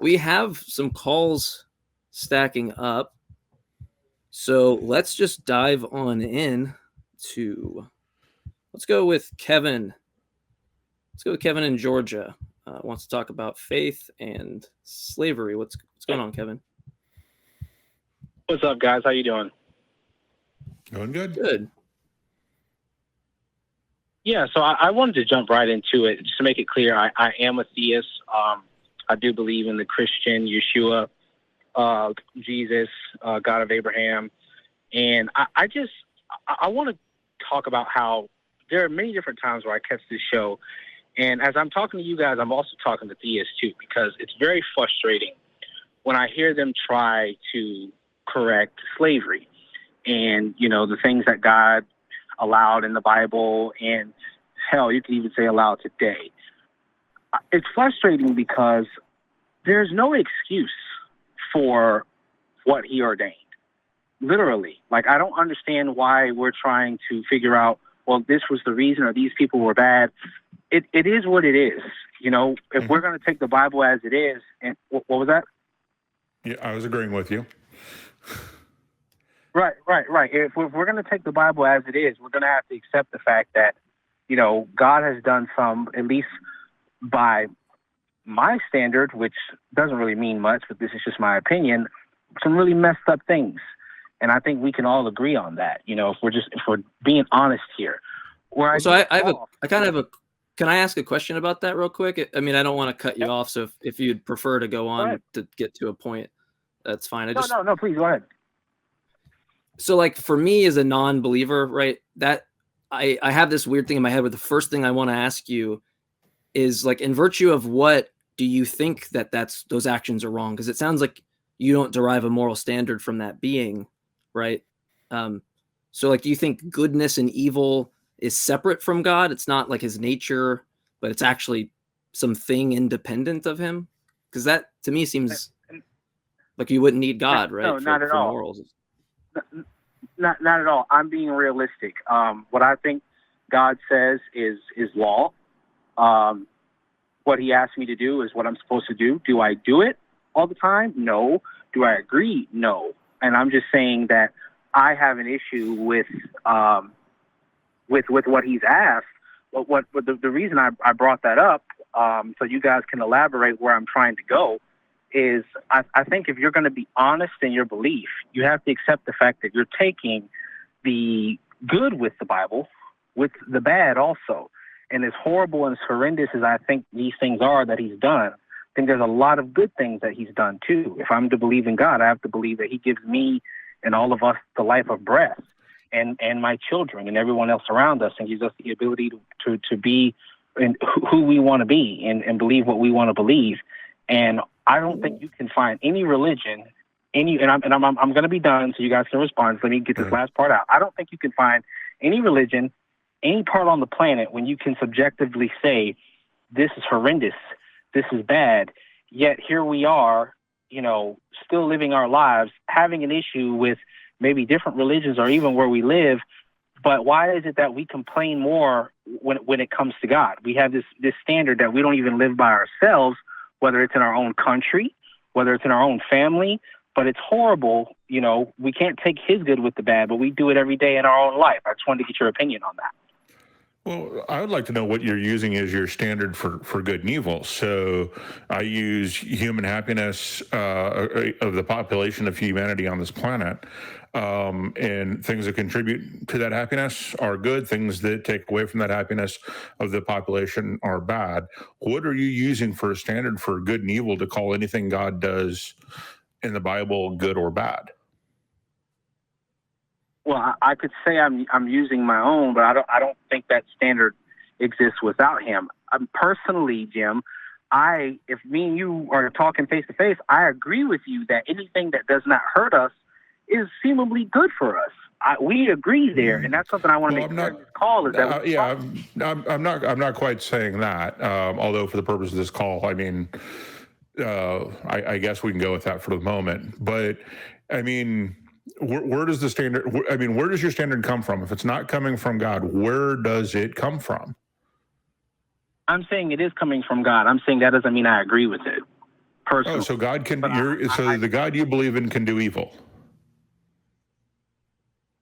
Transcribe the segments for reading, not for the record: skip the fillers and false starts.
we have some calls stacking up. So let's just dive on in to, let's go with Kevin. Let's go with Kevin in Georgia. Wants to talk about faith and slavery. What's going on, Kevin? What's up, guys? How you doing? Going good. Good. Yeah, so I wanted to jump right into it. Just to make it clear, I am a theist. I do believe in the Christian Yeshua, Jesus, God of Abraham. And I want to talk about how there are many different times where I catch this show. And as I'm talking to you guys, I'm also talking to theists too, because it's very frustrating when I hear them try to correct slavery and, you know, the things that God allowed in the Bible, and hell, you can even say allowed today. It's frustrating because there's no excuse for what he ordained. Literally. Like, I don't understand why we're trying to figure out, well, this was the reason, or these people were bad. It is what it is. You know, if we're going to take the Bible as it is, and what was that? Yeah, I was agreeing with you. Right. If we're going to take the Bible as it is, we're going to have to accept the fact that, you know, God has done some, at least by my standard, which doesn't really mean much, but this is just my opinion, some really messed up things. And I think we can all agree on that, you know, if we're being honest here. So I kind of have a, can I ask a question about that real quick? I mean, I don't want to cut you off. So if you'd prefer to go on to get to a point, that's fine. No, please go ahead. So like for me as a non-believer, right, that I have this weird thing in my head where the first thing I want to ask you is, like, in virtue of what do you think that those actions are wrong? Because it sounds like you don't derive a moral standard from that being, right? So like, do you think goodness and evil is separate from God? It's not like his nature, but it's actually something independent of him? Because that to me seems like you wouldn't need God, right? No, not at all. Morals. Not at all. I'm being realistic. What I think God says is law. What he asks me to do is what I'm supposed to do. Do I do it all the time? No. Do I agree? No. And I'm just saying that I have an issue with what he's asked. What the reason I brought that up, so you guys can elaborate where I'm trying to go, is I think if you're going to be honest in your belief, you have to accept the fact that you're taking the good with the Bible, with the bad also. And as horrible and as horrendous as I think these things are that he's done, I think there's a lot of good things that he's done too. If I'm to believe in God, I have to believe that he gives me and all of us the life of breath, and my children and everyone else around us, and gives us the ability to be in who we want to be and believe what we want to believe. And I don't think you can find any religion, I'm going to be done so you guys can respond. So let me get this last part out. I don't think you can find any religion, any part on the planet when you can subjectively say this is horrendous, this is bad, yet here we are, you know, still living our lives, having an issue with maybe different religions or even where we live. But why is it that we complain more when it comes to God? We have this standard that we don't even live by ourselves, whether it's in our own country, whether it's in our own family. But it's horrible, you know, we can't take his good with the bad, but we do it every day in our own life. I just wanted to get your opinion on that. Well, I would like to know what you're using as your standard for good and evil. So I use human happiness of the population of humanity on this planet. And things that contribute to that happiness are good. Things that take away from that happiness of the population are bad. What are you using for a standard for good and evil to call anything God does in the Bible good or bad? Well, I could say I'm using my own, but I don't think that standard exists without him. Personally, Jim, if me and you are talking face to face, I agree with you that anything that does not hurt us is seemingly good for us. We agree there, and that's something I want to make clear in this call. Is that I'm not quite saying that. Although for the purpose of this call, I mean, I guess we can go with that for the moment. But I mean, where does the standard? I mean, where does your standard come from? If it's not coming from God, where does it come from? I'm saying it is coming from God. I'm saying that doesn't mean I agree with it. personally. Oh, so God can, But the God you believe in can do evil.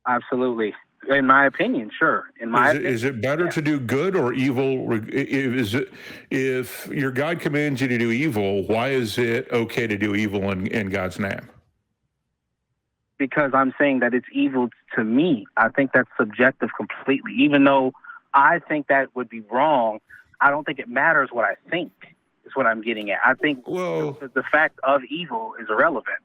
Absolutely. In my opinion, sure. Is it better to do good or evil? If your God commands you to do evil, why is it okay to do evil in God's name? Because I'm saying that it's evil to me. I think that's subjective completely. Even though I think that would be wrong, I don't think it matters what I think, is what I'm getting at. I think the fact of evil is irrelevant.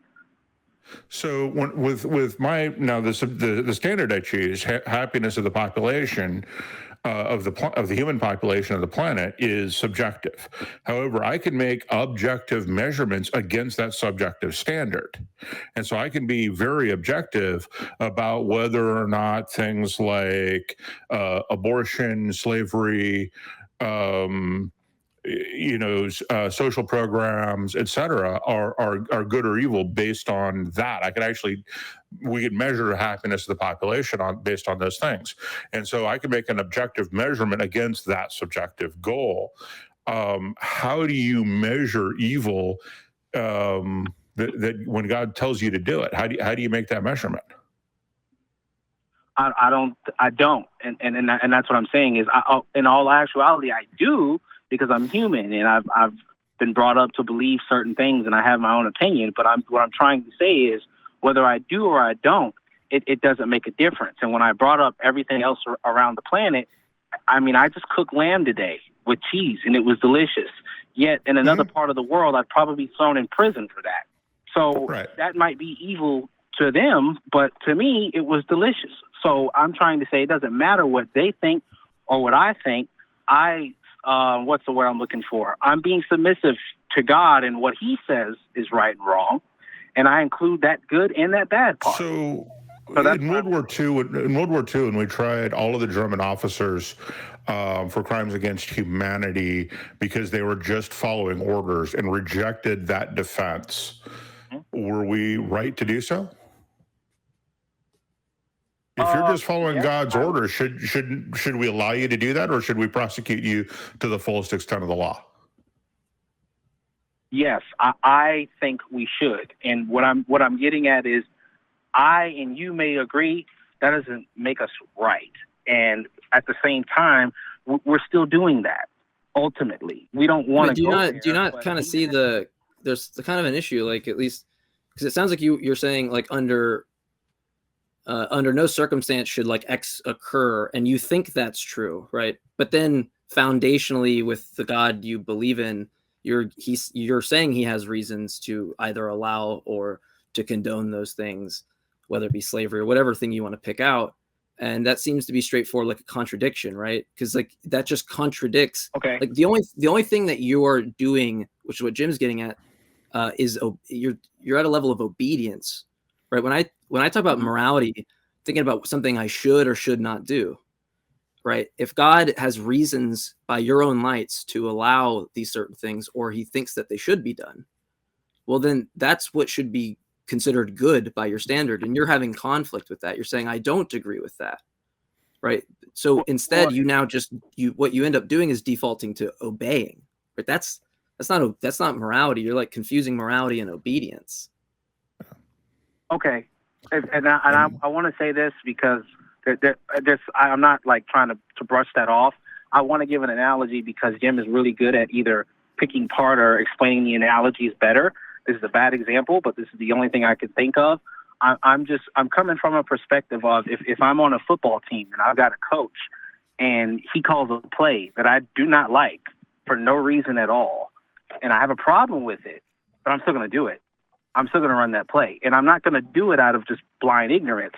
So with my the standard I choose, happiness of the population of the human population of the planet is subjective. However, I can make objective measurements against that subjective standard, and so I can be very objective about whether or not things like abortion, slavery, social programs, etc., are good or evil based on that. We can measure happiness of the population based on those things, and so I can make an objective measurement against that subjective goal. How do you measure evil? That when God tells you to do it, how do you make that measurement? I don't, and that's what I'm saying is, in all actuality, I do, because I'm human and I've been brought up to believe certain things and I have my own opinion. But what I'm trying to say is, whether I do or I don't, it doesn't make a difference. And when I brought up everything else around the planet, I mean, I just cooked lamb today with cheese and it was delicious. Yet in another part of the world, I'd probably be thrown in prison for that. So that might be evil to them, but to me, it was delicious. So I'm trying to say it doesn't matter what they think or what I think. What's the word I'm looking for? I'm being submissive to God and what he says is right and wrong. And I include that good and that bad part. So in World War II, when we tried all of the German officers for crimes against humanity because they were just following orders and rejected that defense, were we right to do so? If you're just following God's orders, should we allow you to do that, or should we prosecute you to the fullest extent of the law? Yes, I think we should. And what I'm getting at is, I and you may agree that doesn't make us right. And at the same time, we're still doing that. Ultimately, we don't want to go there. Do you not kind of see there's kind of an issue, like, at least because it sounds like you're saying, like, under no circumstance should, like, X occur, and you think that's true, right? But then foundationally, with the God you believe in, you're saying he has reasons to either allow or to condone those things, whether it be slavery or whatever thing you want to pick out. And that seems to be straightforward, like a contradiction, right? Because, like, that just contradicts. Okay. Like, the only thing that you are doing, which is what Jim's getting at, is you're at a level of obedience, right? When I talk about morality, thinking about something I should or should not do, right? If God has reasons by your own lights to allow these certain things, or he thinks that they should be done, well, then that's what should be considered good by your standard. And you're having conflict with that. You're saying, I don't agree with that, right? So instead, what you end up doing is defaulting to obeying, right? That's not morality. You're, like, confusing morality and obedience. Okay. And I want to say this because I'm not, like, trying to brush that off. I want to give an analogy because Jim is really good at either picking part or explaining the analogies better. This is a bad example, but this is the only thing I could think of. I'm coming from a perspective of if I'm on a football team and I've got a coach and he calls a play that I do not like for no reason at all, and I have a problem with it, but I'm still going to do it. I'm still going to run that play, and I'm not going to do it out of just blind ignorance.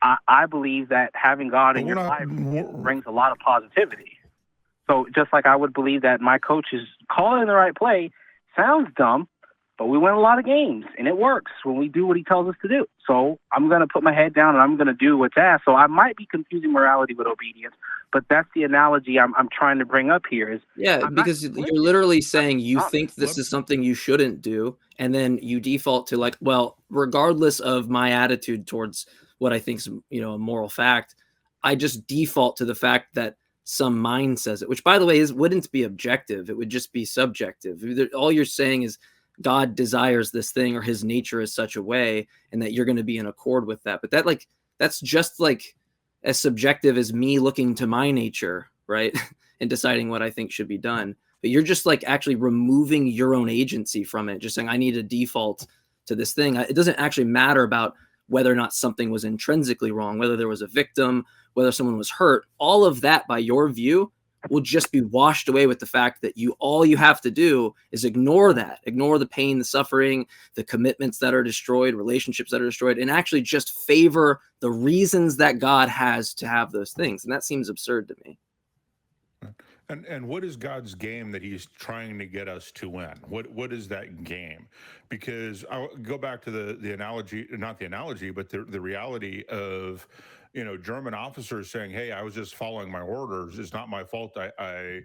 I believe that having God in your life brings a lot of positivity. So just like I would believe that my coach is calling the right play, sounds dumb, but we win a lot of games, and it works when we do what he tells us to do. So I'm going to put my head down, and I'm going to do what's asked. So I might be confusing morality with obedience, but that's the analogy I'm trying to bring up here. Because you're literally saying you think this is something you shouldn't do, and then you default to, like, well, regardless of my attitude towards what I think is, a moral fact, I just default to the fact that some mind says it, which, by the way, wouldn't be objective. It would just be subjective. All you're saying is, God desires this thing or his nature is such a way, and that you're going to be in accord with that. But that's just like as subjective as me looking to my nature, right? And deciding what I think should be done. But you're just like actually removing your own agency from it, just saying, I need to default to this thing. It doesn't actually matter about whether or not something was intrinsically wrong, whether there was a victim, whether someone was hurt. All of that, by your view, will just be washed away with the fact that all you have to do is ignore the pain, the suffering, the commitments that are destroyed, relationships that are destroyed, and actually just favor the reasons that God has to have those things. And that seems absurd to me. And what is God's game that he's trying to get us to win? What is that game? Because I'll go back to the analogy, not the analogy, but the reality of, German officers saying, hey, I was just following my orders. It's not my fault I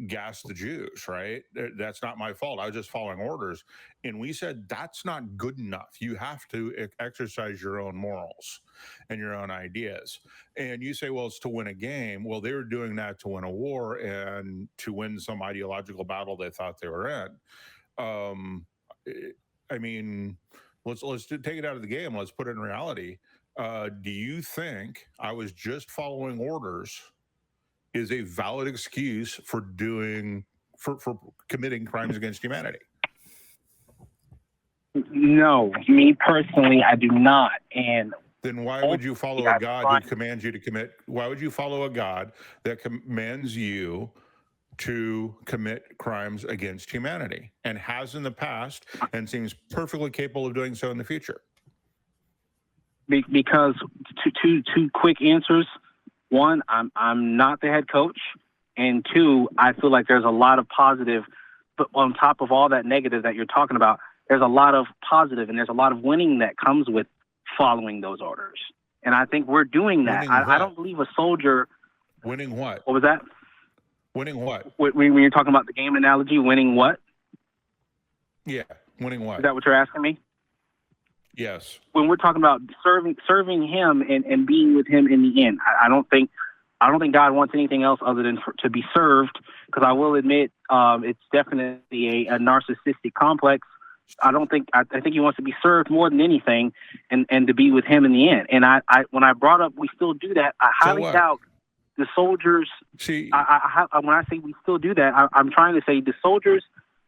gassed the Jews, right? That's not my fault. I was just following orders. And we said, that's not good enough. You have to exercise your own morals and your own ideas. And you say, well, it's to win a game. Well, they were doing that to win a war and to win some ideological battle they thought they were in. I mean, let's take it out of the game. Let's put it in reality. Do you think I was just following orders is a valid excuse for committing crimes against humanity? No, me personally, I do not. And then why would you follow a God who commands you to commit? Why would you follow a God that commands you to commit crimes against humanity and has in the past and seems perfectly capable of doing so in the future? Because two quick answers. One, I'm not the head coach, and two, I feel like there's a lot of positive, but on top of all that negative that you're talking about, there's a lot of positive and there's a lot of winning that comes with following those orders. And I think we're doing that. I don't believe a soldier. Winning what? What was that? Winning what? When you're talking about the game analogy, winning what? Yeah, winning what? Is that what you're asking me? Yes. When we're talking about serving him and being with him in the end, I don't think God wants anything else other than to be served. Because I will admit, it's definitely a narcissistic complex. I think he wants to be served more than anything, and to be with him in the end. And I when I brought up we still do that, I highly doubt the soldiers. See, when I say we still do that, I'm trying to say the soldiers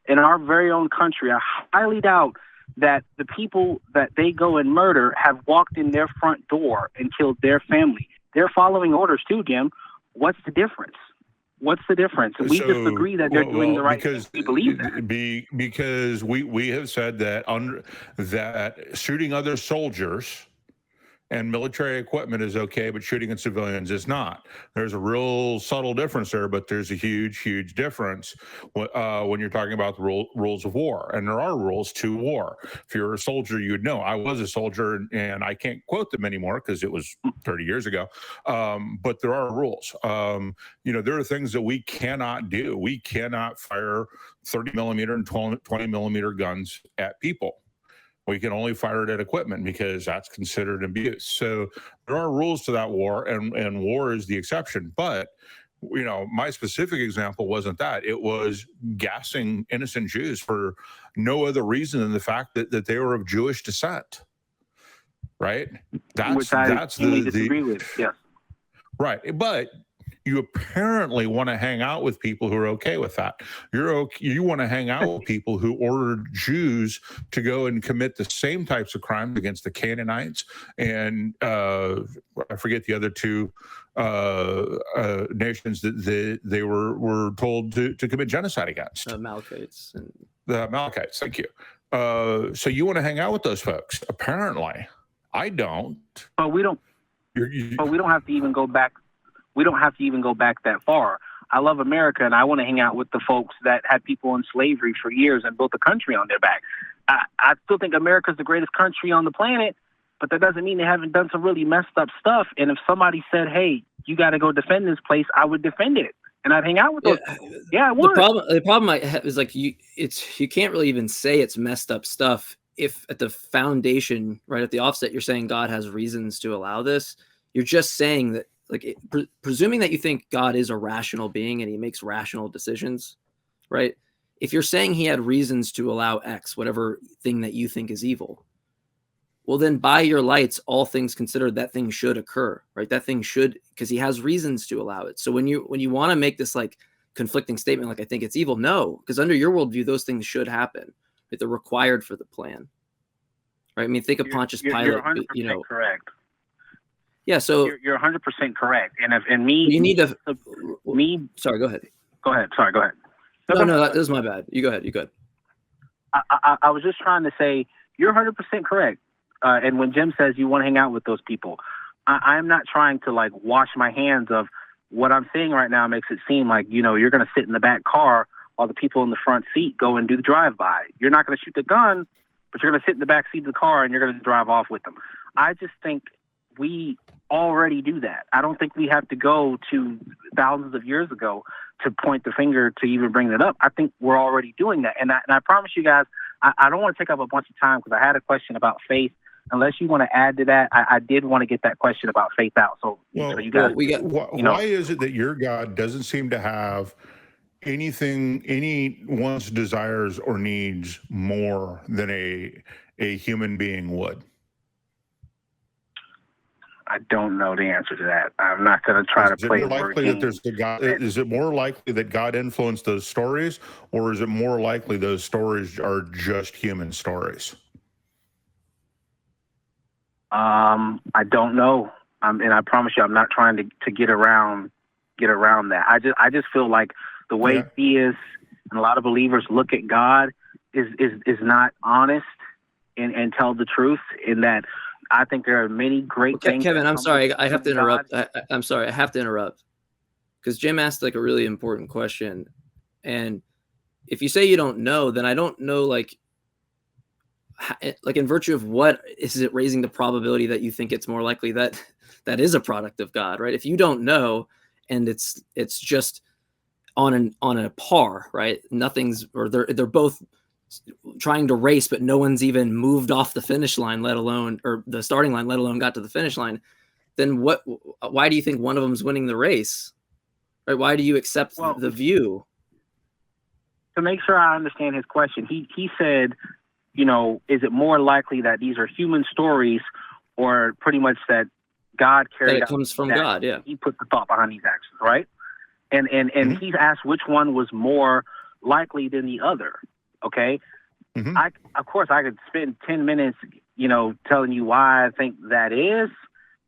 in our very own country. I highly doubt that the people that they go and murder have walked in their front door and killed their family. They're following orders too, Jim. What's the difference? What's the difference? We just agree that they're doing the right thing. We believe that. Because we have said that that shooting other soldiers and military equipment is okay, but shooting at civilians is not. There's a real subtle difference there, but there's a huge, huge difference when you're talking about the rules of war. And there are rules to war. If you're a soldier, you'd know. I was a soldier, and I can't quote them anymore because it was 30 years ago. But there are rules. There are things that we cannot do. We cannot fire 30 millimeter and 20 millimeter guns at people. We can only fire it at equipment because that's considered abuse. So there are rules to that war, and war is the exception. But, my specific example wasn't that. It was gassing innocent Jews for no other reason than the fact that they were of Jewish descent. Right? Which I disagree with, yes. Right. But you apparently want to hang out with people who are okay with that. You want to hang out with people who ordered Jews to go and commit the same types of crimes against the Canaanites and I forget the other two nations that they were told to commit genocide against. The Amalekites. The Amalekites. Thank you. So you want to hang out with those folks? Apparently, I don't. But we don't. But we don't have to even go back. We don't have to even go back that far. I love America, and I want to hang out with the folks that had people in slavery for years and built a country on their back. I still think America's the greatest country on the planet, but that doesn't mean they haven't done some really messed up stuff. And if somebody said, hey, you got to go defend this place, I would defend it. And I'd hang out with those. Yeah, I would. The problem I have is like you can't really even say it's messed up stuff if at the foundation, right at the offset, you're saying God has reasons to allow this. You're just saying that, like, presuming that you think God is a rational being and he makes rational decisions, right? if you're saying he had reasons to allow X, whatever thing that you think is evil, well, then by your lights, all things considered, that thing should occur, right? That thing should, because he has reasons to allow it. So when you want to make this like conflicting statement, like I think it's evil, no, because under your worldview, those things should happen. Right? They're required for the plan, right? I mean, think of Pontius Pilate. You're 100% correct. Yeah, so you're 100% correct. And me, you need to me. Sorry, go ahead. Go ahead. Sorry, go ahead. No, that was my bad. You go ahead. You go ahead. I was just trying to say you're 100% correct. And when Jim says you want to hang out with those people, I'm not trying to like wash my hands of what I'm saying right now. Makes it seem like, you're going to sit in the back car while the people in the front seat go and do the drive-by. You're not going to shoot the gun, but you're going to sit in the back seat of the car and you're going to drive off with them. I just think we already do that. I don't think we have to go to thousands of years ago to point the finger to even bring that up. I think we're already doing that. And I promise you guys, I don't want to take up a bunch of time because I had a question about faith. Unless you want to add to that, I did want to get that question about faith out. So you guys, why is it that your God doesn't seem to have anyone's desires or needs more than a human being would? I don't know the answer to that. I'm not going to try to play word games. Is it more likely that God influenced those stories, or is it more likely those stories are just human stories? I don't know. And I promise you, I'm not trying to get around that. I just feel like the way theists and a lot of believers look at God is not honest and tell the truth. In that, I think there are many great things. Kevin, I'm sorry. I have to interrupt. I'm sorry. I have to interrupt because Jim asked like a really important question. And if you say you don't know, then I don't know, like in virtue of what is it raising the probability that you think it's more likely that is a product of God, right? If you don't know and it's just on a par, right? Nothing's, or they're both trying to race, but no one's even moved off the finish line, let alone, or the starting line, let alone got to the finish line. Then why do you think one of them's winning the race? Right? Why do you accept the view? To make sure I understand his question, he said, is it more likely that these are human stories, or pretty much that God carried that it comes from God? Yeah, he put the thought behind these actions, right? And Mm-hmm. he's asked which one was more likely than the other. Okay, Mm-hmm. Of course I could spend 10 minutes, telling you why I think that is.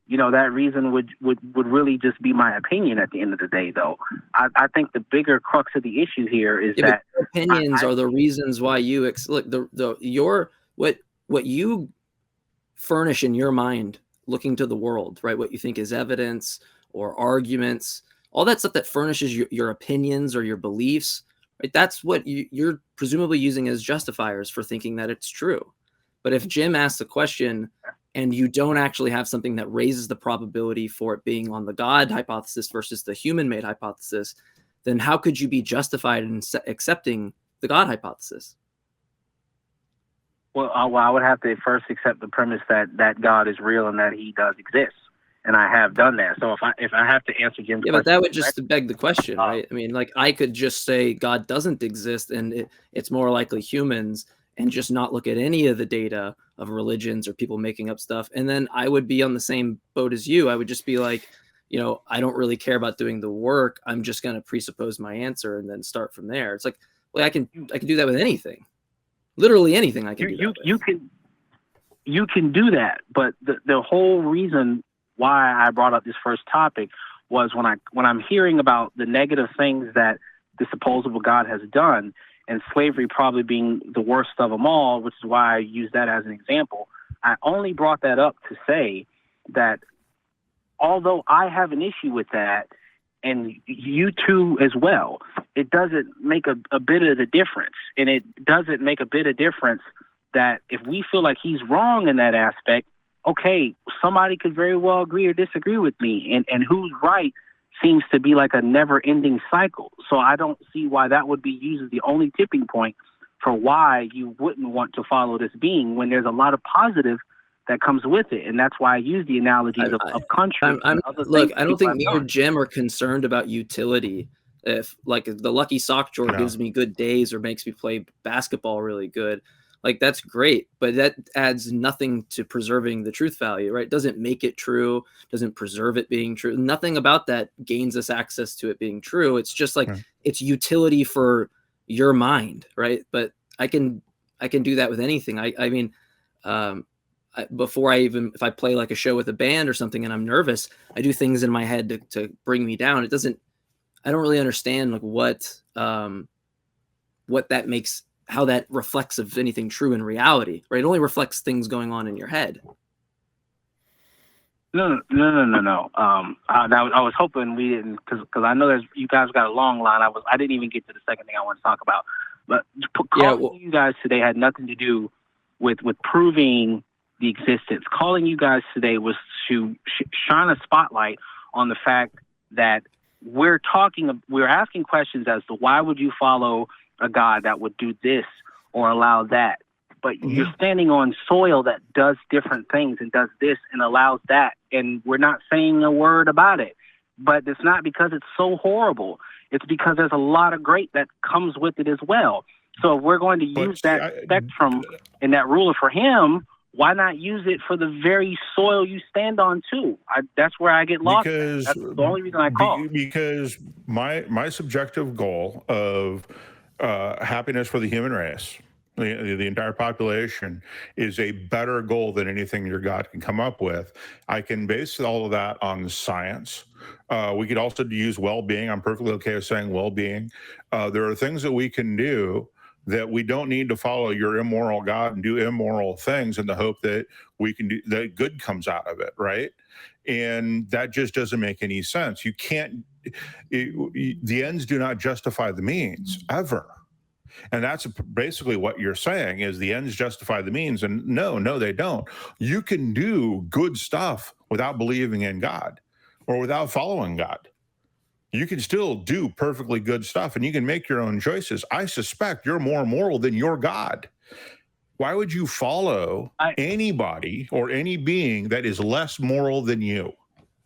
That reason would really just be my opinion at the end of the day, though. I think the bigger crux of the issue here is that opinions are the reasons why you look what you furnish in your mind, looking to the world, right? What you think is evidence or arguments, all that stuff that furnishes your opinions or your beliefs, right? That's what you're presumably using as justifiers for thinking that it's true. But if Jim asks a question and you don't actually have something that raises the probability for it being on the God hypothesis versus the human-made hypothesis, then how could you be justified in accepting the God hypothesis? Well, I would have to first accept the premise that God is real and that he does exist. And I have done that. So if I have to answer Jim's question, but that would just beg the question, right? I mean, like I could just say God doesn't exist and it's more likely humans, and just not look at any of the data of religions or people making up stuff. And then I would be on the same boat as you. I would just be like, I don't really care about doing the work. I'm just going to presuppose my answer and then start from there. It's like, well, I can do that with anything, literally anything. I can do that you can do that. But the whole reason why I brought up this first topic was when I'm hearing about the negative things that the supposable God has done, and slavery probably being the worst of them all, which is why I use that as an example. I only brought that up to say that although I have an issue with that, and you too as well, it doesn't make a bit of the difference. And it doesn't make a bit of difference that if we feel like he's wrong in that aspect, okay, somebody could very well agree or disagree with me. And who's right seems to be like a never-ending cycle. So I don't see why that would be used as the only tipping point for why you wouldn't want to follow this being when there's a lot of positive that comes with it. And that's why I use the analogies of country. Look, I don't think me or Jim are concerned about utility. If like the lucky sock drawer No. gives me good days or makes me play basketball really good, like that's great, but that adds nothing to preserving the truth value, right? Doesn't make it true, doesn't preserve it being true. Nothing about that gains us access to it being true. It's just like it's utility for your mind, right? But I can do that with anything. I mean, before if I play like a show with a band or something and I'm nervous, I do things in my head to bring me down. I don't really understand like what that makes, how that reflects of anything true in reality, right? It only reflects things going on in your head. No. I was hoping we didn't, because I know you guys got a long line. I didn't even get to the second thing I want to talk about. But calling you guys today had nothing to do with proving the existence. Calling you guys today was to shine a spotlight on the fact that we're asking questions as to why would you follow a God that would do this or allow that, but you're standing on soil that does different things and does this and allows that, and we're not saying a word about it. But it's not because it's so horrible. It's because there's a lot of great that comes with it as well. So if we're going to use that spectrum and that ruler for him, why not use it for the very soil you stand on too? That's where I get lost. That's the only reason I call. Because my subjective goal of happiness for the human race, the entire population, is a better goal than anything your God can come up with. I can base all of that on science. We could also use well-being. I'm perfectly okay with saying well-being. There are things that we can do that we don't need to follow your immoral God and do immoral things in the hope that we can do that good comes out of it, right? And that just doesn't make any sense. You can't, the ends do not justify the means ever. And that's basically what you're saying, is the ends justify the means. And no, they don't. You can do good stuff without believing in God or without following God. You can still do perfectly good stuff and you can make your own choices. I suspect you're more moral than your God. Why would you follow anybody or any being that is less moral than you?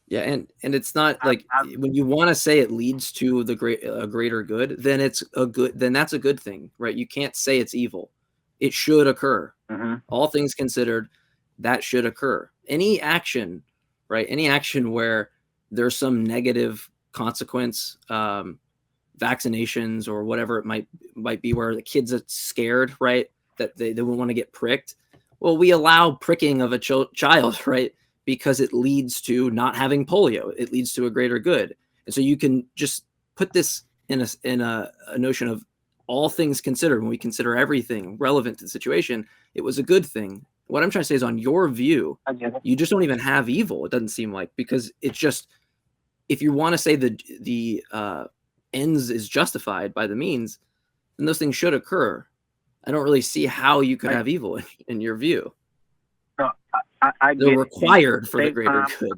Yeah, and it's not like when you want to say it leads to a greater good, then that's a good thing, right? You can't say it's evil. It should occur. All things considered, that should occur. Any action, right? Any action where there's some negative consequence, vaccinations or whatever it might be, where the kids are scared, right? That they won't want to get pricked. Well, we allow pricking of a child, right? Because it leads to not having polio. It leads to a greater good. And so you can just put this in a notion of all things considered. When we consider everything relevant to the situation, it was a good thing. What I'm trying to say is, on your view, you just don't even have evil. It doesn't seem like, because it's just, if you want to say the ends is justified by the means, then those things should occur. I don't really see how you could have evil in your view. They're required for the greater good.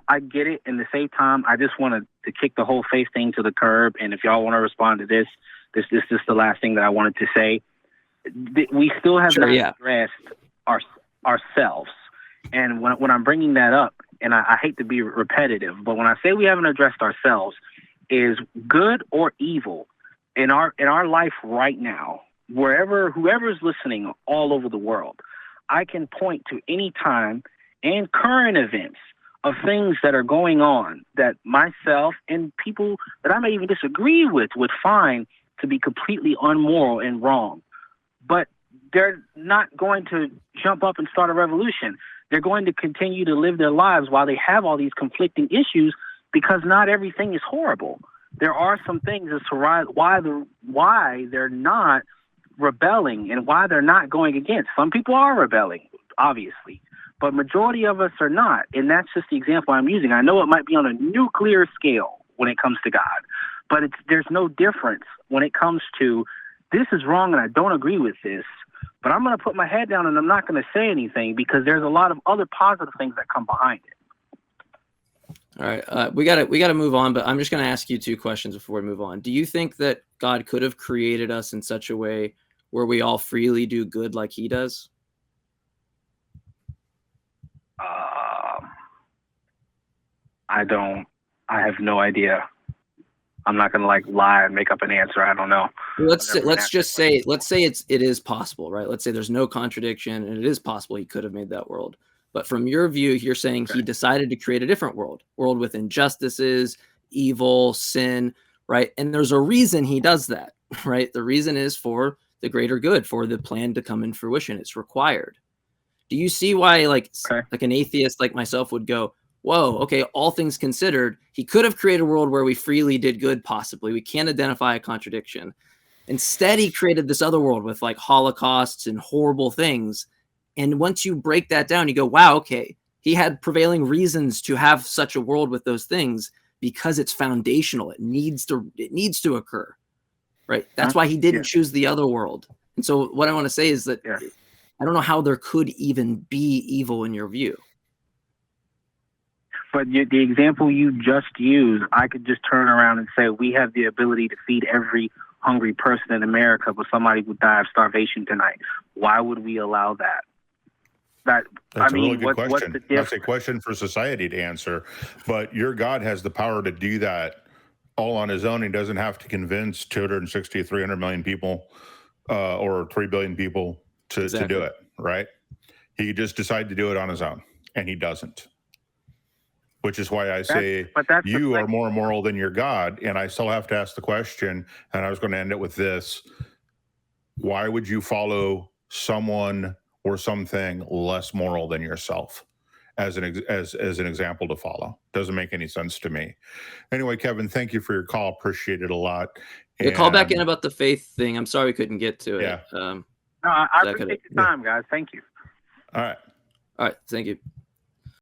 I get it. In the same time, I just wanted to kick the whole faith thing to the curb. And if y'all want to respond to this is the last thing that I wanted to say. We still have not addressed ourselves. And when I'm bringing that up, and I hate to be repetitive, but when I say we haven't addressed ourselves, is good or evil in our life right now, whoever's listening all over the world, I can point to any time and current events of things that are going on that myself and people that I may even disagree with would find to be completely unmoral and wrong. But they're not going to jump up and start a revolution. They're going to continue to live their lives while they have all these conflicting issues, because not everything is horrible. There are some things as to why they're not rebelling and why they're not going against. Some people are rebelling, obviously, but majority of us are not. And that's just the example I'm using. I know it might be on a nuclear scale when it comes to God, but there's no difference when it comes to, this is wrong and I don't agree with this, but I'm going to put my head down and I'm not going to say anything, because there's a lot of other positive things that come behind it. All right, we gotta move on, but I'm just going to ask you two questions before we move on. Do you think that God could have created us in such a way where we all freely do good like he does? I have no idea. I'm not gonna like lie and make up an answer. I don't know. Let's say it is possible, right? Let's say there's no contradiction and it is possible he could have made that world. But from your view, you're saying he decided to create a different world with injustices, evil, sin, right? And there's a reason he does that, right? The reason is for the greater good, for the plan to come in fruition. It's required. Do you see why like an atheist like myself would go, whoa, okay, all things considered, he could have created a world where we freely did good, possibly. We can't identify a contradiction. Instead, he created this other world with like holocausts and horrible things. And once you break that down, you go, wow, okay, he had prevailing reasons to have such a world with those things because it's foundational. It needs to occur, right? That's why he didn't choose the other world. And so what I want to say is that I don't know how there could even be evil in your view. But the example you just used, I could just turn around and say we have the ability to feed every hungry person in America, but somebody would die of starvation tonight. Why would we allow that? That's a really good question. What's the difference? That's a question for society to answer. But your God has the power to do that all on his own. He doesn't have to convince 260, 300 million people or 3 billion people to do it, right? He could just decide to do it on his own, and he doesn't. Which is why I say you are more moral than your God. And I still have to ask the question, and I was going to end it with this. Why would you follow someone or something less moral than yourself as an example to follow? Doesn't make any sense to me. Anyway, Kevin, thank you for your call. Appreciate it a lot. Call back in about the faith thing. I'm sorry we couldn't get to it. No, I appreciate your time, guys. Thank you. All right. All right. Thank you.